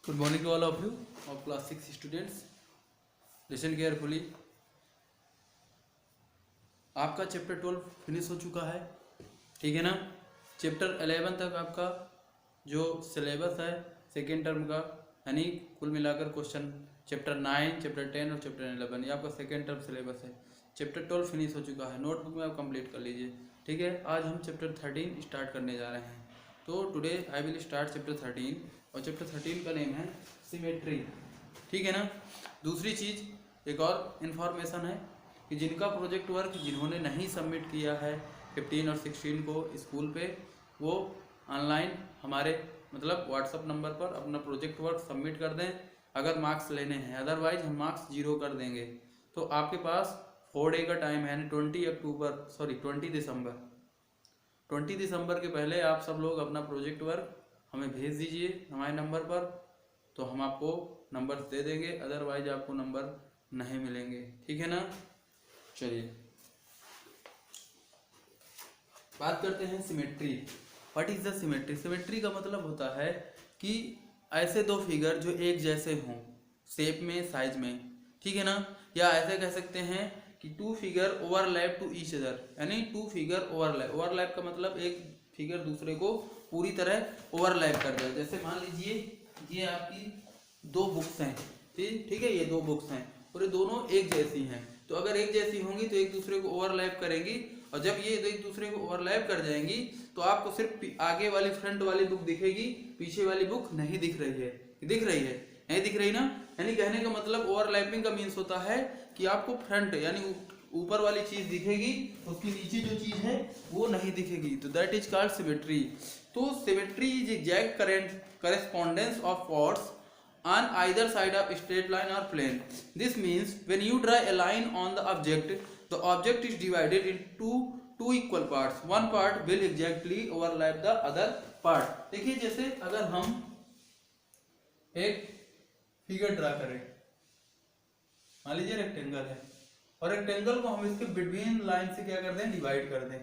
Good morning to all of you of class 6 students. Listen carefully. आपका chapter 12 finish हो चुका है, ठीक है ना। चैप्टर 11 तक आपका जो सिलेबस है सेकेंड टर्म का, यानी कुल मिलाकर क्वेश्चन चैप्टर 9, चैप्टर 10 और चैप्टर 11, ये आपका सेकेंड टर्म सिलेबस है। चैप्टर 12 फिनिश हो चुका है, नोटबुक में आप कंप्लीट कर लीजिए, ठीक है। आज हम चैप्टर 13 स्टार्ट करने जा रहे हैं। तो today I will start chapter 13 और चैप्टर 13 का नेम है सिमेट्री, ठीक है ना। दूसरी चीज़ एक और इन्फॉर्मेशन है कि जिनका प्रोजेक्ट वर्क जिन्होंने नहीं सबमिट किया है 15 और 16 को स्कूल पे, वो ऑनलाइन हमारे मतलब व्हाट्सअप नंबर पर अपना प्रोजेक्ट वर्क सबमिट कर दें अगर मार्क्स लेने हैं, अदरवाइज हम मार्क्स 0 कर देंगे। तो आपके पास 4 डे का टाइम है, यानी 20 दिसंबर के पहले आप सब लोग अपना प्रोजेक्ट वर्क हमें भेज दीजिए हमारे नंबर पर, तो हम आपको नंबर दे देंगे, अदरवाइज आपको नंबर नहीं मिलेंगे, ठीक है ना। चलिए बात करते हैं symmetry. What is the symmetry? Symmetry का मतलब होता है कि ऐसे दो फिगर जो एक जैसे हों शेप में, साइज में, ठीक है ना। या ऐसे कह सकते हैं कि two figure overlap to each other, यानी टू फिगर ओवरलैप। ओवरलैप का मतलब एक फिगर दूसरे को पूरी तरह ओवरलैप कर जाए। जैसे मान लीजिए ये आपकी दो बुक्स हैं, ठीक है, ये दो बुक्स हैं और ये दोनों एक जैसी हैं, तो अगर एक जैसी होंगी तो एक दूसरे को ओवरलैप करेंगी, और जब ये एक दूसरे को ओवरलैप कर जाएंगी तो आपको सिर्फ आगे वाली फ्रंट वाली बुक दिखेगी, पीछे वाली बुक नहीं दिख रही है। नहीं दिख रही ना। यानी कहने का मतलब ओवरलैपिंग का मीन्स होता है कि आपको फ्रंट यानी ऊपर वाली चीज दिखेगी, उसके नीचे जो चीज है वो नहीं दिखेगी, तो दैट इज कॉल्ड सिमेट्री। तो symmetry is exact correspondence of chords on either side of straight line or plane. This means when you draw a line on the object is divided into two equal parts. One part will exactly overlap the other part. देखिए जैसे अगर हम एक figure draw करें, मान लीजिए rectangle है और रेक्टेंगल को हम इसके बिटवीन लाइन से क्या कर दें, डिवाइड कर दें।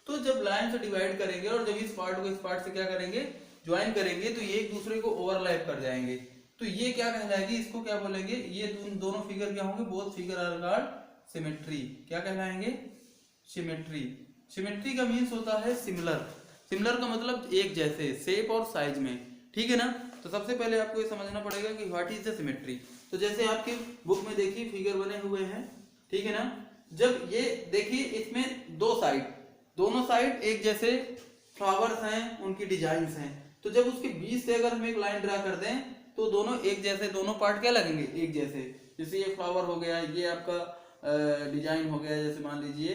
तो जब लाइन से डिवाइड करेंगे और जब इस पार्ट को इस पार्ट से क्या करेंगे, ज्वाइन करेंगे, तो ये एक दूसरे को ओवरलैप कर जाएंगे। तो ये क्या कहलाएगी, इसको क्या बोलेंगे, ये दोनों फिगर क्या होंगे, both figure are called symmetry. क्या कहलाएंगे, सिमेट्री। सिमेट्री का मीन्स होता है सिमिलर। सिमिलर का मतलब एक जैसे, शेप और साइज में, ठीक है ना। तो सबसे पहले आपको ये समझना पड़ेगा कि व्हाट इज द सिमेट्री। तो जैसे आपकी बुक में देखिए फिगर बने हुए हैं, ठीक है ना। जब ये देखिए इसमें दोनों साइड एक जैसे फ्लावर्स हैं, उनकी डिजाइन्स हैं, तो जब उसके बीच से अगर हम एक लाइन ड्रा कर दें तो दोनों एक जैसे, दोनों पार्ट क्या लगेंगे, एक जैसे। जैसे ये फ्लावर हो गया, ये आपका डिजाइन हो गया, जैसे मान लीजिए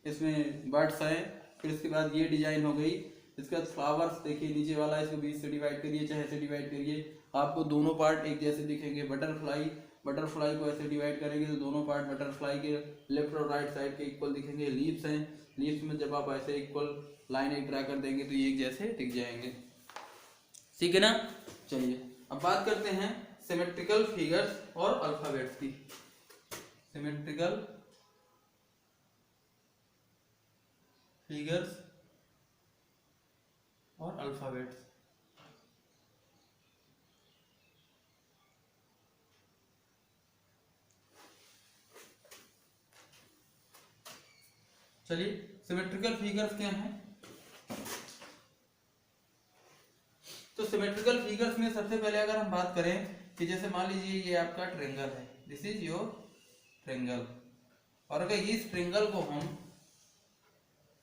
इसमें बर्ड्स हैं, फिर इसके बाद ये डिजाइन हो गई, इसके बाद फ्लावर्स देखिए नीचे वाला, इसको बीच से डिवाइड करिए चाहे ऐसे डिवाइड करिए, आपको दोनों पार्ट एक जैसे दिखेंगे। बटरफ्लाई को ऐसे डिवाइड करेंगे तो दोनों पार्ट बटरफ्लाई के लेफ्ट और राइट साइड के इक्वल दिखेंगे। लीव्स हैं, लीव्स में जब आप ऐसे इक्वल लाइन एक ड्रा कर देंगे तो ये एक जैसे दिख जाएंगे, ठीक है ना। चलिए अब बात करते हैं सिमेट्रिकल फिगर्स और अल्फाबेट्स की। सिमेट्रिकल फिगर्स और अल्फाबेट्स। चलिए सिमेट्रिकल फिगर्स क्या हैं। तो सिमेट्रिकल फिगर्स में सबसे पहले अगर हम बात करें कि जैसे मान लीजिए ये आपका ट्रेंगल है, दिस इज योर ट्रेंगल, और अगर इस ट्रेंगल को हम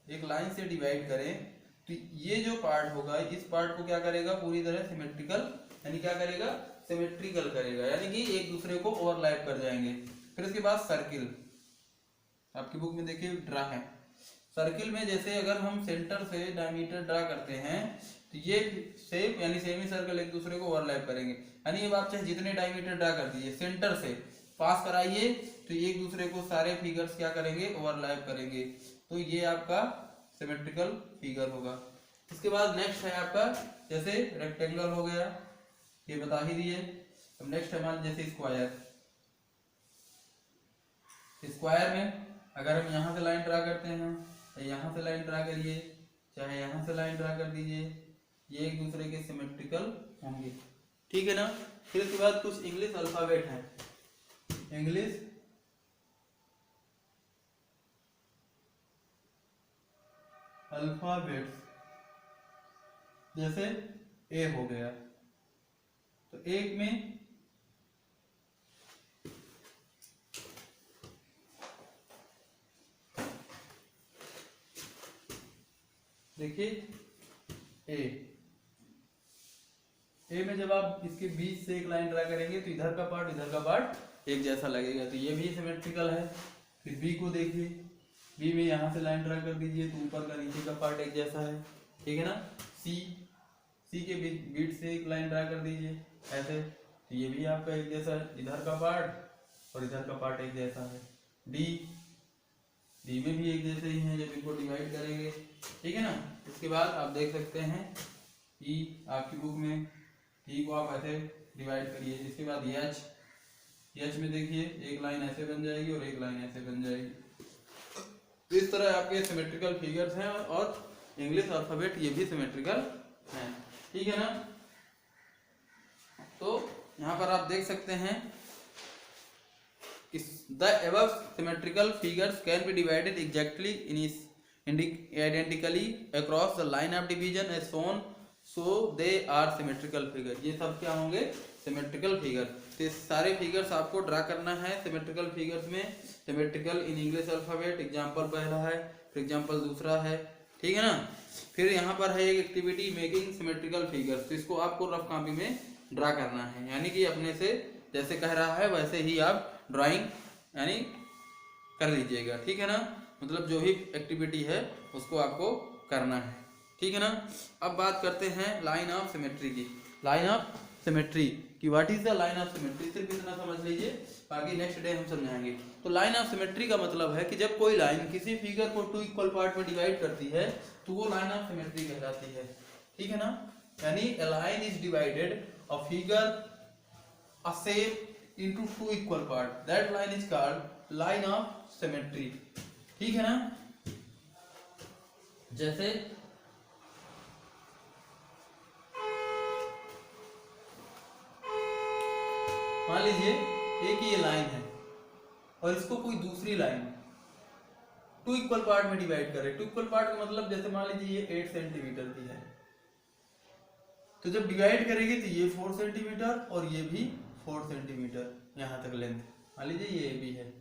एक लाइन से डिवाइड करें तो ये जो पार्ट होगा, इस पार्ट को क्या करेगा, पूरी तरह सिमेट्रिकल, यानी क्या करेगा, सिमेट्रिकल करेगा, यानी कि एक दूसरे को ओवरलैप कर जाएंगे। फिर उसके बाद सर्किल, आपकी बुक में देखिए ड्रा है। सर्किल में जैसे अगर हम सेंटर से डायमीटर ड्रा करते हैं तो ये शेप यानी सेमी सर्कल एक दूसरे को ओवरलैप करेंगे, यानी अब आप चाहे जितने डायमीटर ड्रा कर दीजिए, सेंटर से पास कराइए तो एक दूसरे को सारे फिगर्स क्या करेंगे, ओवरलैप करेंगे। तो ये आपका सिमेट्रिकल फिगर होगा। इसके बाद नेक्स्ट है आपका जैसे रेक्टेंगल हो गया, ये बता ही दिए। अब नेक्स्ट है मान जैसे स्क्वायर। स्क्वायर में अगर हम यहाँ से लाइन ड्रा करते हैं, यहाँ से लाइन ड्रा करिए चाहे यहाँ से लाइन ड्रा कर दीजिए, ये एक दूसरे के सिमेट्रिकल होंगे, ठीक है ना। फिर उसके बाद कुछ इंग्लिश अल्फाबेट हैं, इंग्लिश अल्फाबेट्स, जैसे ए हो गया, तो एक में देखिए ए में जब आप इसके बीच से एक लाइन ड्रा करेंगे तो इधर का पार्ट एक जैसा लगेगा, तो ये भी सिमेट्रिकल है। फिर बी को देखिए, बी में यहाँ से लाइन ड्रा कर दीजिए तो ऊपर का नीचे का पार्ट एक जैसा है, ठीक है ना। सी के बीच से एक लाइन ड्रा कर दीजिए ऐसे, तो ये भी आपका एक जैसा है, इधर का पार्ट और इधर का पार्ट एक जैसा है। डी में भी एक जैसे ही हैं जब इनको डिवाइड करेंगे, ठीक है ना। इसके बाद आप देख सकते हैं ई, आपकी बुक में ई को आप ऐसे डिवाइड करिए। इसके बाद एच में देखिए एक लाइन ऐसे बन जाएगी और एक लाइन ऐसे बन जाएगी। तो इस तरह आपके सिमेट्रिकल फिगर्स हैं और इंग्लिश अल्फाबेट ये भी सिमेट्रिकल हैं, ठीक है ना। तो यहाँ पर आप देख सकते हैं the above symmetrical figures can be divided exactly identically across the line of division as shown, so they are symmetrical figure। ये सब क्या होंगे, सिमेट्रिकल फिगर। तो सारे फिगर्स आपको ड्रा करना है सिमेट्रिकल फिगर्स में। Symmetrical in English alphabet example पहला है, फिर एग्जांपल दूसरा है, ठीक है ना। फिर यहाँ पर है एक एक्टिविटी मेकिंग सिमेट्रिकल फिगर्स, तो इसको आपको रफ कॉपी में ड्रा करना है, यानी कि अपने से जैसे कह रहा है वैसे ही आप ड्राइंग यानी कर लीजिएगा, ठीक है ना। मतलब जो भी एक्टिविटी है उसको आपको करना है, ठीक है ना। अब बात करते हैं लाइन ऑफ सिमेट्री की। लाइन ऑफ सिमेट्री कि what is the line of symmetry, सिर्फ इतना समझ लीजिए, बाकी नेक्स्ट डे हम समझाएंगे। तो लाइन ऑफ सिमेट्री का मतलब है कि जब कोई लाइन किसी फिगर को टू इक्वल पार्ट में डिवाइड करती है तो वो लाइन ऑफ सिमेट्री कहलाती है, ठीक है ना। यानी a line is divided a figure a shape into two equal part, that line is called line of symmetry, ठीक है ना। जैसे मान लीजिए एक ये लाइन है और इसको कोई दूसरी लाइन टू इक्वल पार्ट में डिवाइड करे। टू इक्वल पार्ट का मतलब जैसे मान लीजिए ये 8 सेंटीमीटर की है, तो जब डिवाइड करेगी तो ये 4 सेंटीमीटर और ये भी 4 सेंटीमीटर यहाँ तक लेंथ, मान लीजिए ये भी है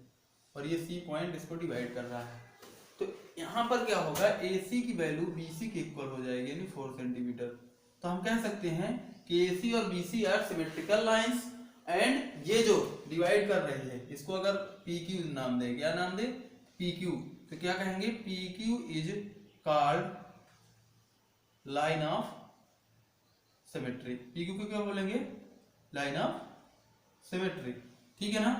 और ये सी पॉइंट इसको डिवाइड कर रहा है। तो यहाँ पर क्या होगा, AC की वैल्यू BC के इक्वल हो जाएगी, यानी 4 सेंटीमीटर। तो हम कह सकते हैं कि AC और BC are symmetrical lines and ये जो डिवाइड कर रही है इसको अगर PQ नाम दे, क्या नाम दे, PQ, तो क्या कहेंगे, PQ is called line of symmetry. PQ को क्या बोलेंगे, लाइन ऑफ सिमेट्री, ठीक है ना।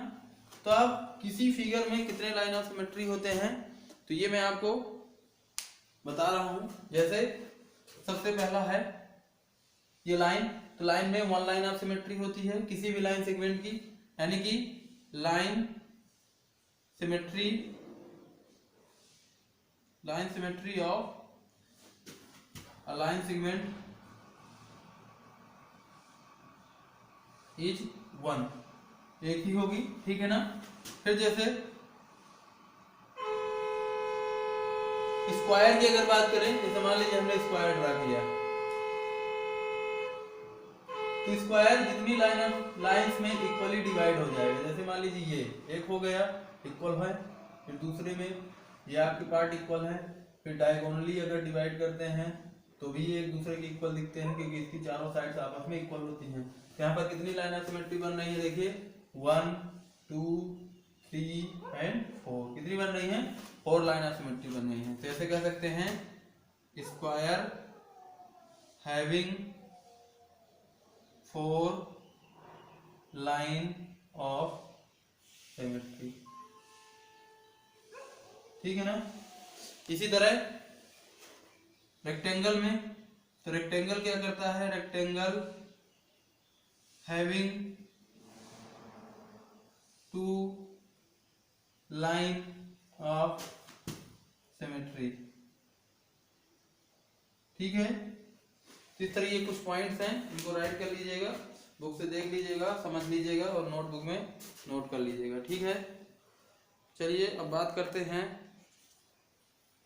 तो अब किसी फिगर में कितने लाइन ऑफ सिमेट्री होते हैं तो ये मैं आपको बता रहा हूं। जैसे सबसे पहला है ये लाइन, तो लाइन में वन लाइन ऑफ सिमेट्री होती है किसी भी लाइन सेगमेंट की, यानी कि line symmetry of a line segment is one, एक ही होगी, ठीक है ना। फिर जैसे स्क्वायर की अगर बात करें, जैसे मान लीजिए हमने स्क्वायर ड्रा किया, तो स्क्वायर जितनी लाइंस में इक्वली डिवाइड हो जाएगा। जैसे मान लीजिए ये एक हो गया इक्वल है, फिर दूसरे में ये आपके पार्ट इक्वल है, फिर डायगोनली अगर डिवाइड करते हैं तो भी ये एक दूसरे के इक्वल दिखते हैं क्योंकि इसकी चारों साइड्स आपस में इक्वल होती हैं। यहाँ पर कितनी लाइन ऑफ सिमेट्री बन रही है, देखिए 1 2 3 एंड 4, कितनी बन रही है, 4 लाइन ऑफ सिमेट्री बन रही है। तो ऐसे कह सकते हैं square having 4 line of symmetry, ठीक है ना। इसी तरह रेक्टेंगल में, तो रेक्टेंगल क्या करता है, rectangle having 2 line of symmetry, ठीक है। तो इस तरह ये कुछ पॉइंट्स हैं, इनको राइट कर लीजिएगा। बुक से देख लीजिएगा, समझ लीजिएगा और नोटबुक में नोट कर लीजिएगा, ठीक है। चलिए अब बात करते हैं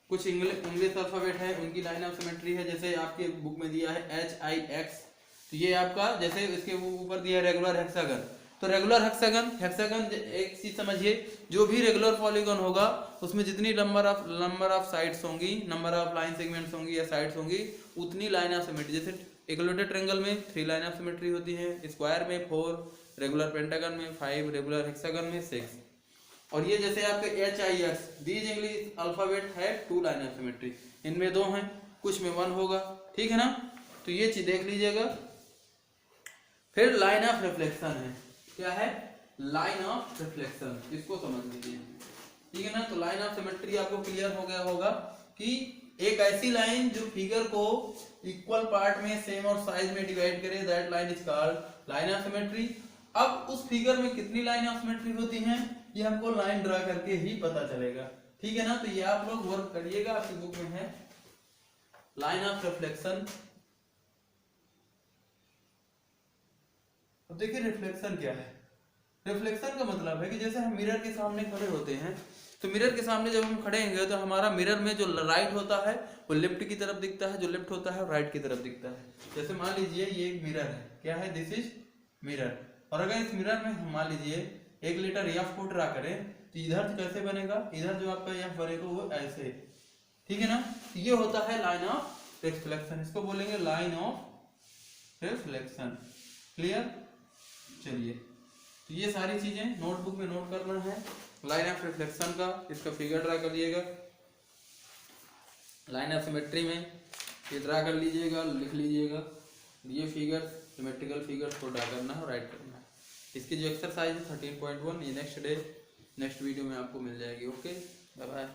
कुछ इंग्लिश अल्फाबेट है, उनकी लाइन ऑफ सिमेट्री है। जैसे आपके बुक में दिया है HIX, तो ये आपका जैसे इसके ऊपर दिया है रेगुलर हेक्सागन, तो रेगुलर हेक्सागन एक चीज समझिए, जो भी रेगुलर पॉलीगॉन होगा उसमें जितनी नंबर ऑफ साइड्स होंगी, नंबर ऑफ लाइन सेगमेंट्स होंगी या साइड्स होंगी, उतनी लाइन ऑफ सिमेट्री। जैसे इक्विलेटरल ट्रायंगल में 3 लाइन ऑफ सिमेट्री होती है, स्क्वायर में 4, रेगुलर पेंटागन में 5, रेगुलर हेक्सागन में 6। और ये जैसे आपके HIX, दीज इंग्लिश अल्फाबेट है 2 लाइन ऑफ सिमेट्री, इनमें 2 हैं, कुछ में 1 होगा, ठीक है ना। तो ये चीज देख लीजिएगा। फिर लाइन ऑफ रिफ्लेक्शन है, क्या है? लाइन ऑफ रिफ्लेक्शन, इसको समझ लीजिए, ठीक है ना। तो लाइन ऑफ सिमेट्री आपको क्लियर हो गया होगा कि एक ऐसी लाइन जो फिगर को इक्वल पार्ट में सेम और साइज में डिवाइड करे, that line is called line of symmetry. अब उस फिगर में कितनी लाइन ऑफ सिमेट्री होती हैं, ये हमको लाइन ड्रा करके ही पता चलेगा, ठीक है ना। तो ये आप लोग वर्क करिएगा, आपकी बुक में है लाइन ऑफ रिफ्लेक्शन। अब देखिए रिफ्लेक्शन क्या है। रिफ्लेक्शन का मतलब है कि जैसे हम मिरर के सामने खड़े होते हैं, तो मिरर के सामने जब हम खड़े होंगे तो हमारा मिरर में जो राइट होता है वो लेफ्ट की तरफ दिखता है, जो लेफ्ट होता है वो राइट की तरफ दिखता है। जैसे मान लीजिए ये एक मिरर है, क्या है? This is mirror. और अगर इस मिरर में हम मान लीजिए एक लेटर F को ड्रा करें, तो इधर कैसे बनेगा? इधर जो आपका F बनेगा वो ऐसे, ठीक है ना। तो ये होता है लाइन ऑफ रिफ्लेक्शन, इसको बोलेंगे लाइन ऑफ रिफ्लेक्शन। क्लियर? चलिए, तो ये सारी चीजें नोटबुक में नोट करना है। लाइन ऑफ रिफ्लेक्शन का इसका फिगर ड्रा कर लीजिएगा, लाइन ऑफ सिमेट्री में ये ड्रा कर लीजिएगा, लिख लीजिएगा। ये फिगर सिमेट्रिकल फिगर को ड्रा करना है, राइट करना है। इसकी जो एक्सरसाइज है 13.1 ये नेक्स्ट वीडियो में आपको मिल जाएगी। Okay, bye bye.